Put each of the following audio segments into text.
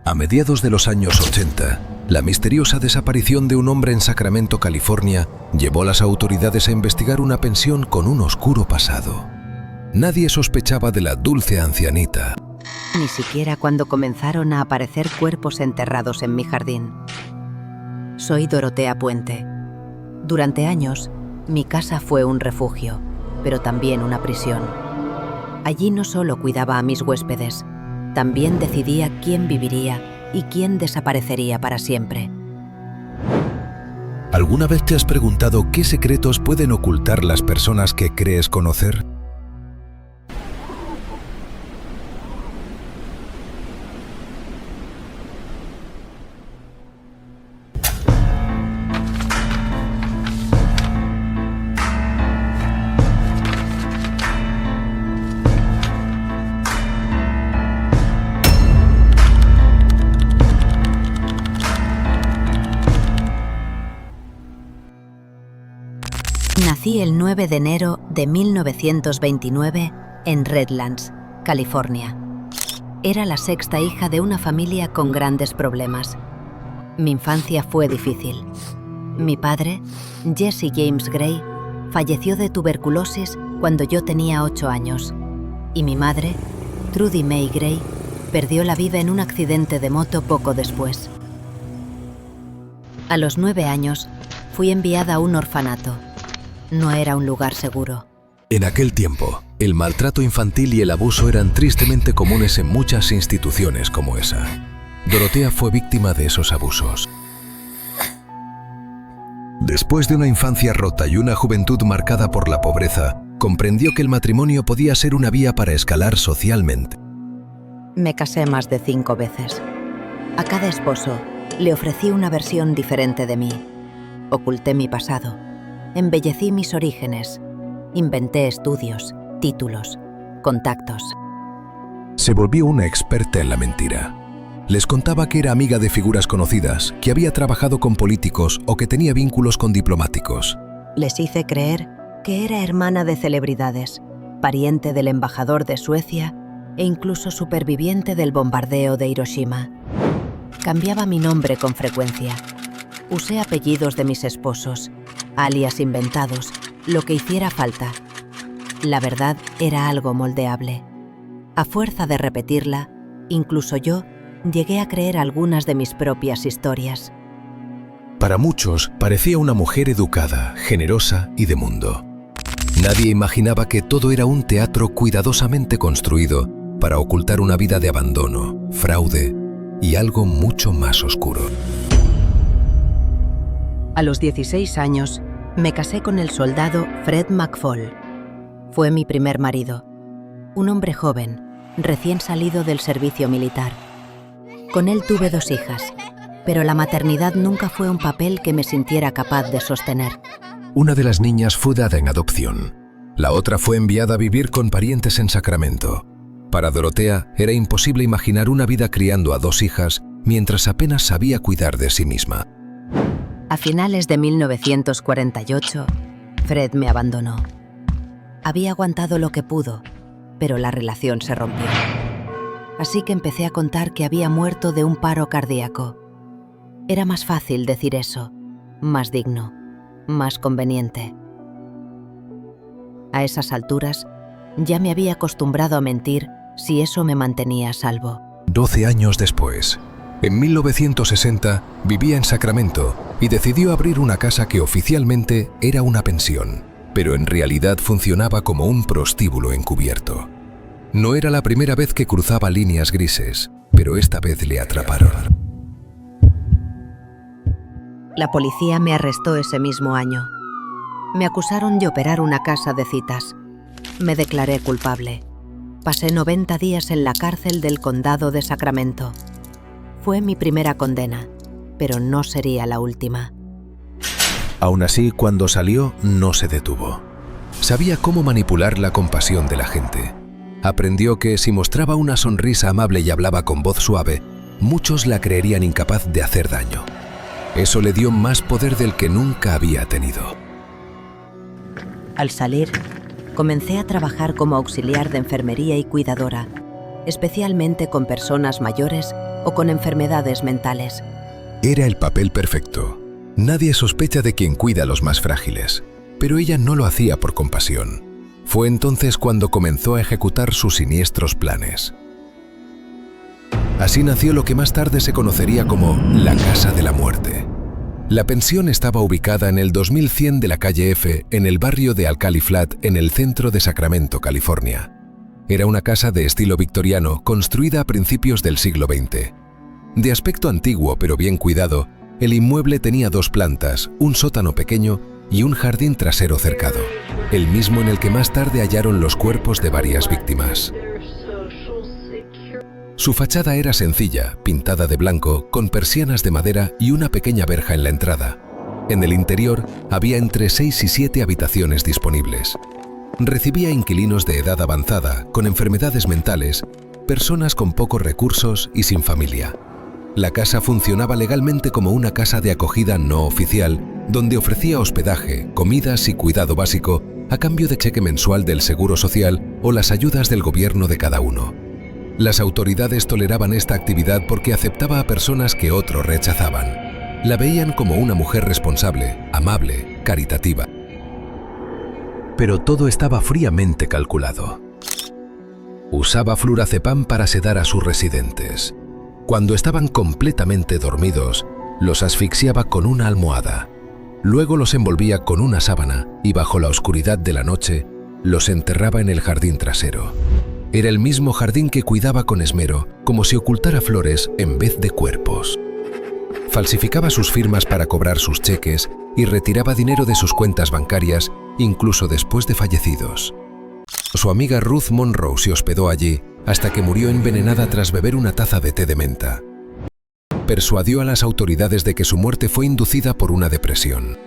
A mediados de los años 80, la misteriosa desaparición de un hombre en Sacramento, California, llevó a las autoridades a investigar una pensión con un oscuro pasado. Nadie sospechaba de la dulce ancianita. Ni siquiera cuando comenzaron a aparecer cuerpos enterrados en mi jardín. Soy Dorotea Puente. Durante años, mi casa fue un refugio, pero también una prisión. Allí no solo cuidaba a mis huéspedes, también decidía quién viviría y quién desaparecería para siempre. ¿Alguna vez te has preguntado qué secretos pueden ocultar las personas que crees conocer? Nací el 9 de enero de 1929 en Redlands, California. Era la sexta hija de una familia con grandes problemas. Mi infancia fue difícil. Mi padre, Jesse James Gray, falleció de tuberculosis cuando yo tenía 8 años. Y mi madre, Trudy May Gray, perdió la vida en un accidente de moto poco después. A los 9 años, fui enviada a un orfanato. No era un lugar seguro. En aquel tiempo, el maltrato infantil y el abuso eran tristemente comunes en muchas instituciones como esa. Dorotea fue víctima de esos abusos. Después de una infancia rota y una juventud marcada por la pobreza, comprendió que el matrimonio podía ser una vía para escalar socialmente. Me casé más de 5 veces. A cada esposo le ofrecí una versión diferente de mí. Oculté mi pasado. Embellecí mis orígenes, inventé estudios, títulos, contactos. Se volvió una experta en la mentira. Les contaba que era amiga de figuras conocidas, que había trabajado con políticos o que tenía vínculos con diplomáticos. Les hice creer que era hermana de celebridades, pariente del embajador de Suecia e incluso superviviente del bombardeo de Hiroshima. Cambiaba mi nombre con frecuencia. Usé apellidos de mis esposos, alias inventados, lo que hiciera falta. La verdad era algo moldeable. A fuerza de repetirla, incluso yo llegué a creer algunas de mis propias historias. Para muchos, parecía una mujer educada, generosa y de mundo. Nadie imaginaba que todo era un teatro cuidadosamente construido para ocultar una vida de abandono, fraude y algo mucho más oscuro. A los 16 años, me casé con el soldado Fred McFall. Fue mi primer marido, un hombre joven, recién salido del servicio militar. Con él tuve 2 hijas, pero la maternidad nunca fue un papel que me sintiera capaz de sostener. Una de las niñas fue dada en adopción. La otra fue enviada a vivir con parientes en Sacramento. Para Dorotea era imposible imaginar una vida criando a 2 hijas mientras apenas sabía cuidar de sí misma. A finales de 1948, Fred me abandonó. Había aguantado lo que pudo, pero la relación se rompió. Así que empecé a contar que había muerto de un paro cardíaco. Era más fácil decir eso, más digno, más conveniente. A esas alturas, ya me había acostumbrado a mentir si eso me mantenía a salvo. 12 años después, en 1960, vivía en Sacramento y decidió abrir una casa que oficialmente era una pensión, pero en realidad funcionaba como un prostíbulo encubierto. No era la primera vez que cruzaba líneas grises, pero esta vez le atraparon. La policía me arrestó ese mismo año. Me acusaron de operar una casa de citas. Me declaré culpable. Pasé 90 días en la cárcel del condado de Sacramento. Fue mi primera condena, pero no sería la última. Aún así, cuando salió, no se detuvo. Sabía cómo manipular la compasión de la gente. Aprendió que si mostraba una sonrisa amable y hablaba con voz suave, muchos la creerían incapaz de hacer daño. Eso le dio más poder del que nunca había tenido. Al salir, comencé a trabajar como auxiliar de enfermería y cuidadora, especialmente con personas mayores o con enfermedades mentales. Era el papel perfecto. Nadie sospecha de quien cuida a los más frágiles, pero ella no lo hacía por compasión. Fue entonces cuando comenzó a ejecutar sus siniestros planes. Así nació lo que más tarde se conocería como la Casa de la Muerte. La pensión estaba ubicada en el 2100 de la calle F, en el barrio de Alcali Flat, en el centro de Sacramento, California. Era una casa de estilo victoriano, construida a principios del siglo XX. De aspecto antiguo pero bien cuidado, el inmueble tenía 2 plantas, un sótano pequeño y un jardín trasero cercado, el mismo en el que más tarde hallaron los cuerpos de varias víctimas. Su fachada era sencilla, pintada de blanco, con persianas de madera y una pequeña verja en la entrada. En el interior había entre 6 y 7 habitaciones disponibles. Recibía inquilinos de edad avanzada, con enfermedades mentales, personas con pocos recursos y sin familia. La casa funcionaba legalmente como una casa de acogida no oficial, donde ofrecía hospedaje, comidas y cuidado básico a cambio de cheque mensual del Seguro Social o las ayudas del gobierno de cada uno. Las autoridades toleraban esta actividad porque aceptaba a personas que otros rechazaban. La veían como una mujer responsable, amable, caritativa. Pero todo estaba fríamente calculado. Usaba flurazepam para sedar a sus residentes. Cuando estaban completamente dormidos, los asfixiaba con una almohada. Luego los envolvía con una sábana y bajo la oscuridad de la noche, los enterraba en el jardín trasero. Era el mismo jardín que cuidaba con esmero, como si ocultara flores en vez de cuerpos. Falsificaba sus firmas para cobrar sus cheques y retiraba dinero de sus cuentas bancarias, incluso después de fallecidos. Su amiga Ruth Monroe se hospedó allí hasta que murió envenenada tras beber una taza de té de menta. Persuadió a las autoridades de que su muerte fue inducida por una depresión.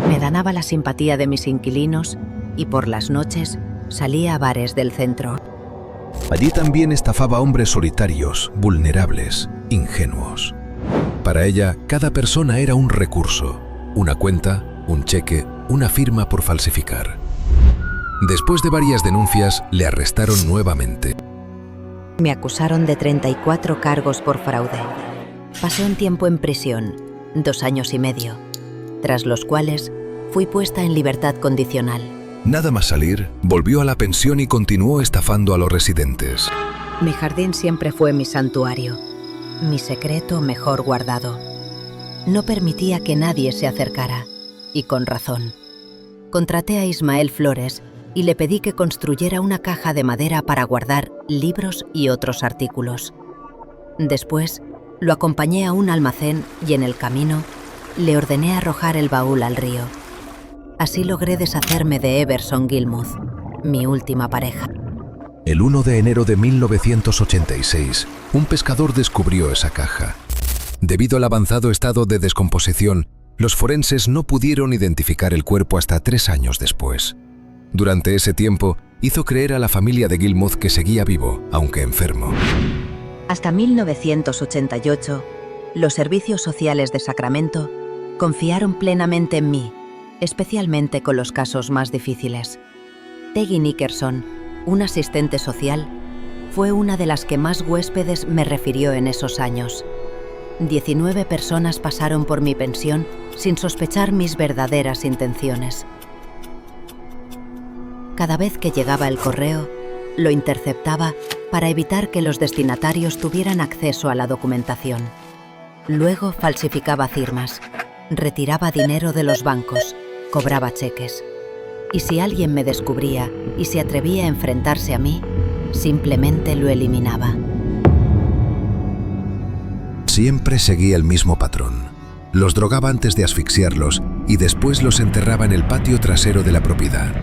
Me ganaba la simpatía de mis inquilinos y por las noches salía a bares del centro. Allí también estafaba a hombres solitarios, vulnerables, ingenuos. Para ella, cada persona era un recurso, una cuenta, un cheque, una firma por falsificar. Después de varias denuncias, le arrestaron nuevamente. Me acusaron de 34 cargos por fraude. Pasé un tiempo en prisión, 2 años y medio, tras los cuales fui puesta en libertad condicional. Nada más salir, volvió a la pensión y continuó estafando a los residentes. Mi jardín siempre fue mi santuario, mi secreto mejor guardado. No permitía que nadie se acercara, y con razón. Contraté a Ismael Flores y le pedí que construyera una caja de madera para guardar libros y otros artículos. Después, lo acompañé a un almacén y en el camino le ordené arrojar el baúl al río. Así logré deshacerme de Everson Gilmuth, mi última pareja. El 1 de enero de 1986, un pescador descubrió esa caja. Debido al avanzado estado de descomposición, los forenses no pudieron identificar el cuerpo hasta 3 años después. Durante ese tiempo, hizo creer a la familia de Gilmuth que seguía vivo, aunque enfermo. Hasta 1988, los servicios sociales de Sacramento confiaron plenamente en mí, especialmente con los casos más difíciles. Peggy Nickerson, un asistente social, fue una de las que más huéspedes me refirió en esos años. 19 personas pasaron por mi pensión sin sospechar mis verdaderas intenciones. Cada vez que llegaba el correo, lo interceptaba para evitar que los destinatarios tuvieran acceso a la documentación. Luego falsificaba firmas, retiraba dinero de los bancos, cobraba cheques. Y si alguien me descubría y se atrevía a enfrentarse a mí, simplemente lo eliminaba. Siempre seguía el mismo patrón. Los drogaba antes de asfixiarlos y después los enterraba en el patio trasero de la propiedad.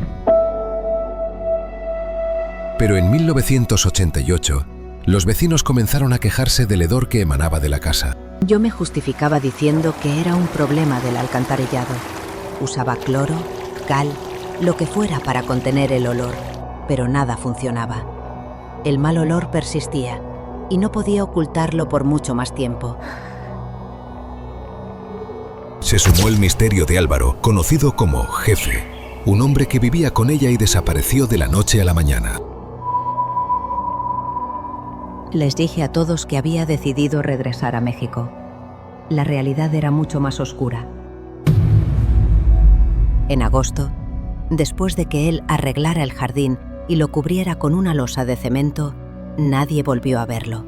Pero en 1988, los vecinos comenzaron a quejarse del hedor que emanaba de la casa. Yo me justificaba diciendo que era un problema del alcantarillado. Usaba cloro, cal, lo que fuera para contener el olor, pero nada funcionaba. El mal olor persistía y no podía ocultarlo por mucho más tiempo. Se sumó el misterio de Álvaro, conocido como Jefe, un hombre que vivía con ella y desapareció de la noche a la mañana. Les dije a todos que había decidido regresar a México. La realidad era mucho más oscura. En agosto, después de que él arreglara el jardín y lo cubriera con una losa de cemento, nadie volvió a verlo.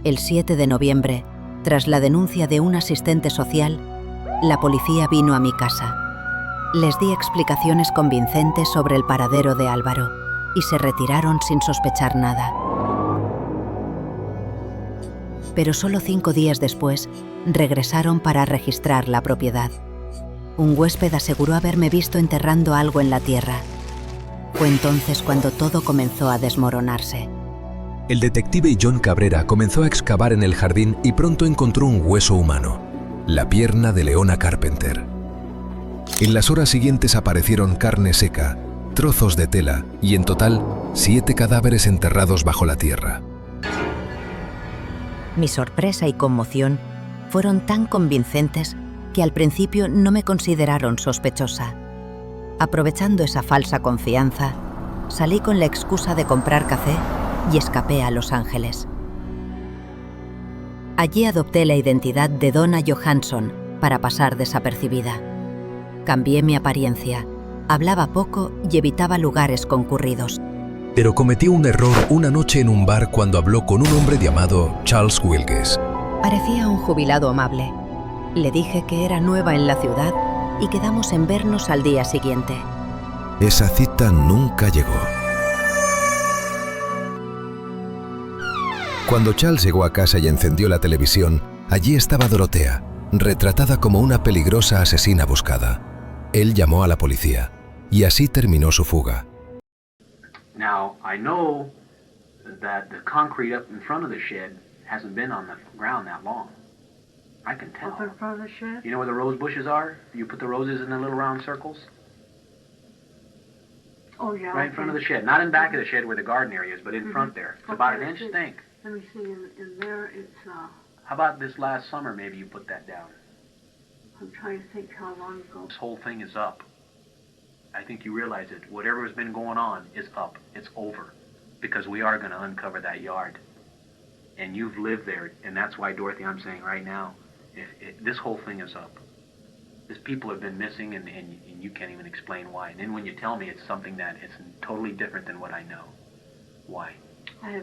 El 7 de noviembre, tras la denuncia de un asistente social, la policía vino a mi casa. Les di explicaciones convincentes sobre el paradero de Álvaro y se retiraron sin sospechar nada. Pero solo 5 días después, regresaron para registrar la propiedad. Un huésped aseguró haberme visto enterrando algo en la tierra. Fue entonces cuando todo comenzó a desmoronarse. El detective John Cabrera comenzó a excavar en el jardín y pronto encontró un hueso humano, la pierna de Leona Carpenter. En las horas siguientes aparecieron carne seca, trozos de tela y en total 7 cadáveres enterrados bajo la tierra. Mi sorpresa y conmoción fueron tan convincentes que al principio no me consideraron sospechosa. Aprovechando esa falsa confianza, salí con la excusa de comprar café y escapé a Los Ángeles. Allí adopté la identidad de Donna Johansson para pasar desapercibida. Cambié mi apariencia, hablaba poco y evitaba lugares concurridos. Pero cometió un error una noche en un bar cuando habló con un hombre llamado Charles Wilkes. Parecía un jubilado amable. Le dije que era nueva en la ciudad y quedamos en vernos al día siguiente. Esa cita nunca llegó. Cuando Charles llegó a casa y encendió la televisión, allí estaba Dorotea, retratada como una peligrosa asesina buscada. Él llamó a la policía y así terminó su fuga. Now, I know that the concrete up in front of the shed hasn't been on the ground that long. I can tell. Up in front of the shed? You know where the rose bushes are? You put the roses in the little round circles? Oh, yeah. Right in front of the shed. Not in back of the shed where the garden area is, but in front there. It's about an inch thick. Let me see, in there it's, How about this last summer, maybe you put that down? I'm trying to think how long ago. This whole thing is up. I think you realize it. Whatever has been going on is up. It's over. Because we are going to uncover that yard. And you've lived there. And that's why, Dorothy, I'm saying right now, this whole thing is up. These people have been missing and you can't even explain why. And then when you tell me it's something that is totally different than what I know. Why?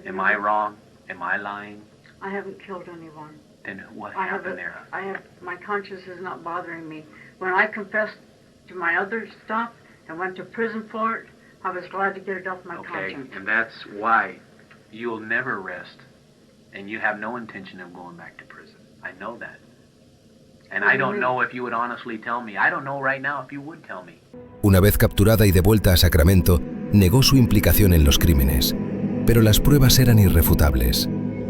Am I wrong? Am I lying? I haven't killed anyone. Then what happened there? My conscience is not bothering me. When I confessed to my other stuff and went to prison for it, I was glad to get it off my conscience. And that's why you'll never rest, and you have no intention of going back to prison. I know that. And I don't know if you would honestly tell me. I don't know right now if you would tell me. Una vez capturada y de vuelta a Sacramento, negó su implicación en los crímenes. Pero las pruebas eran irrefutables.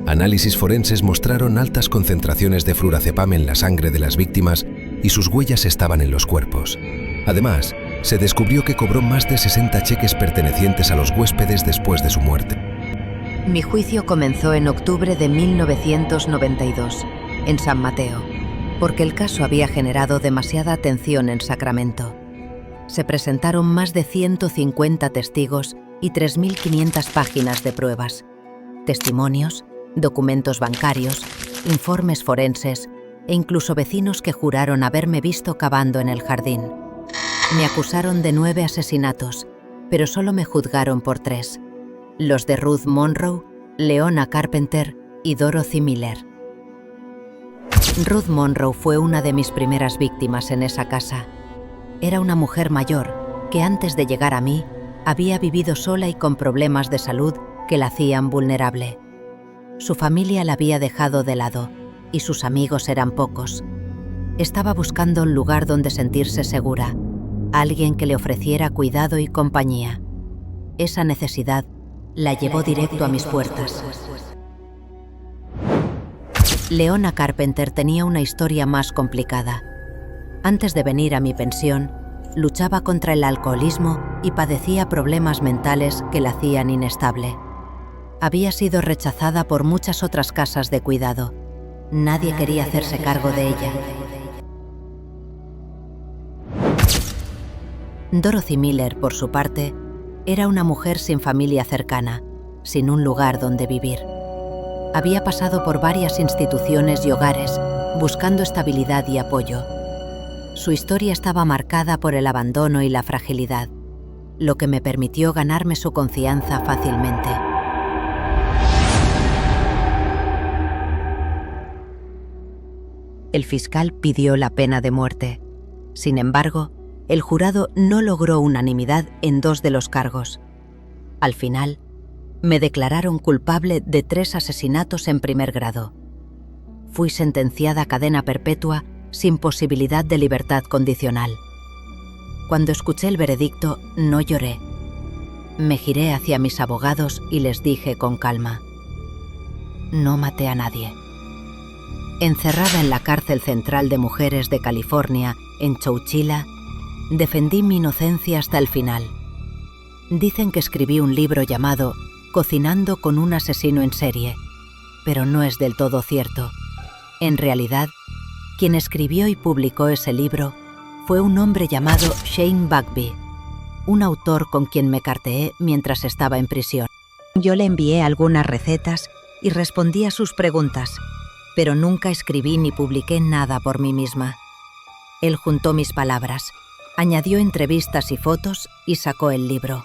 Análisis forenses mostraron altas concentraciones de flurazepam en la sangre de las víctimas y sus huellas estaban en los cuerpos. Además, se descubrió que cobró más de 60 cheques pertenecientes a los huéspedes después de su muerte. Mi juicio comenzó en octubre de 1992, en San Mateo, porque el caso había generado demasiada atención en Sacramento. Se presentaron más de 150 testigos y 3.500 páginas de pruebas, testimonios, documentos bancarios, informes forenses e incluso vecinos que juraron haberme visto cavando en el jardín. Me acusaron de 9 asesinatos, pero solo me juzgaron por 3, los de Ruth Monroe, Leona Carpenter y Dorothy Miller. Ruth Monroe fue una de mis primeras víctimas en esa casa. Era una mujer mayor que antes de llegar a mí había vivido sola y con problemas de salud que la hacían vulnerable. Su familia la había dejado de lado y sus amigos eran pocos. Estaba buscando un lugar donde sentirse segura, alguien que le ofreciera cuidado y compañía. Esa necesidad la llevó directo a mis puertas. Leona Carpenter tenía una historia más complicada. Antes de venir a mi pensión, luchaba contra el alcoholismo y padecía problemas mentales que la hacían inestable. Había sido rechazada por muchas otras casas de cuidado. Nadie quería hacerse cargo de ella. Dorothy Miller, por su parte, era una mujer sin familia cercana, sin un lugar donde vivir. Había pasado por varias instituciones y hogares, buscando estabilidad y apoyo. Su historia estaba marcada por el abandono y la fragilidad, lo que me permitió ganarme su confianza fácilmente. El fiscal pidió la pena de muerte. Sin embargo, el jurado no logró unanimidad en 2 de los cargos. Al final, me declararon culpable de 3 asesinatos en primer grado. Fui sentenciada a cadena perpetua sin posibilidad de libertad condicional. Cuando escuché el veredicto, no lloré. Me giré hacia mis abogados y les dije con calma: no maté a nadie. Encerrada en la cárcel central de mujeres de California, en Chowchilla, defendí mi inocencia hasta el final. Dicen que escribí un libro llamado Cocinando con un asesino en serie, pero no es del todo cierto. En realidad, quien escribió y publicó ese libro fue un hombre llamado Shane Buckby, un autor con quien me carteé mientras estaba en prisión. Yo le envié algunas recetas y respondí a sus preguntas, pero nunca escribí ni publiqué nada por mí misma. Él juntó mis palabras, añadió entrevistas y fotos y sacó el libro.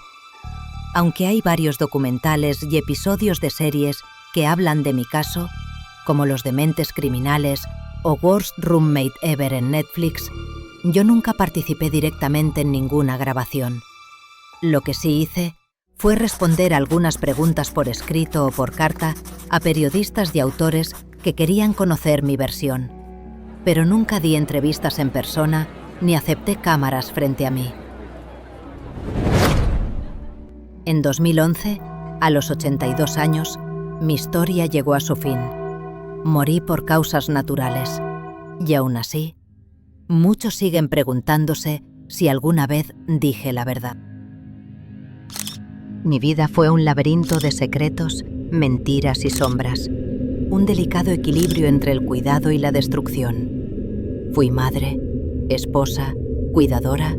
Aunque hay varios documentales y episodios de series que hablan de mi caso, como los de Mentes Criminales o Worst Roommate Ever en Netflix, yo nunca participé directamente en ninguna grabación. Lo que sí hice fue responder algunas preguntas por escrito o por carta a periodistas y autores que querían conocer mi versión, pero nunca di entrevistas en persona ni acepté cámaras frente a mí. En 2011, a los 82 años, mi historia llegó a su fin. Morí por causas naturales. Y aún así, muchos siguen preguntándose si alguna vez dije la verdad. Mi vida fue un laberinto de secretos, mentiras y sombras. Un delicado equilibrio entre el cuidado y la destrucción. Fui madre, esposa, cuidadora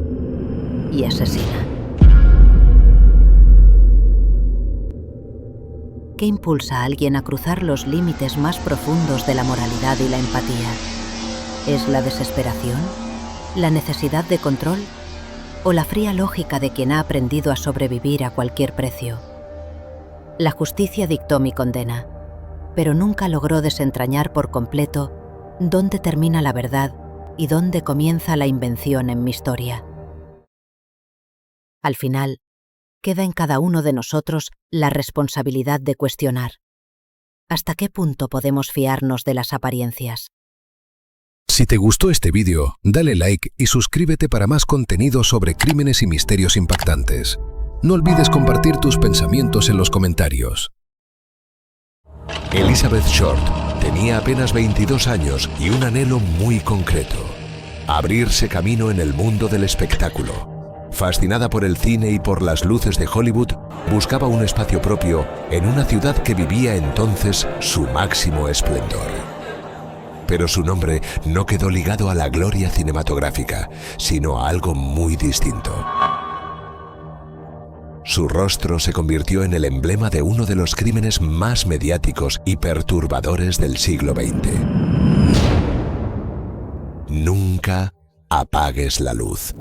y asesina. ¿Qué impulsa a alguien a cruzar los límites más profundos de la moralidad y la empatía? ¿Es la desesperación? ¿La necesidad de control? ¿O la fría lógica de quien ha aprendido a sobrevivir a cualquier precio? La justicia dictó mi condena, pero nunca logró desentrañar por completo dónde termina la verdad y dónde comienza la invención en mi historia. Al final, queda en cada uno de nosotros la responsabilidad de cuestionar. ¿Hasta qué punto podemos fiarnos de las apariencias? Si te gustó este vídeo, dale like y suscríbete para más contenido sobre crímenes y misterios impactantes. No olvides compartir tus pensamientos en los comentarios. Elizabeth Short tenía apenas 22 años y un anhelo muy concreto: abrirse camino en el mundo del espectáculo. Fascinada por el cine y por las luces de Hollywood, buscaba un espacio propio en una ciudad que vivía entonces su máximo esplendor. Pero su nombre no quedó ligado a la gloria cinematográfica, sino a algo muy distinto. Su rostro se convirtió en el emblema de uno de los crímenes más mediáticos y perturbadores del siglo XX. Nunca apagues la luz.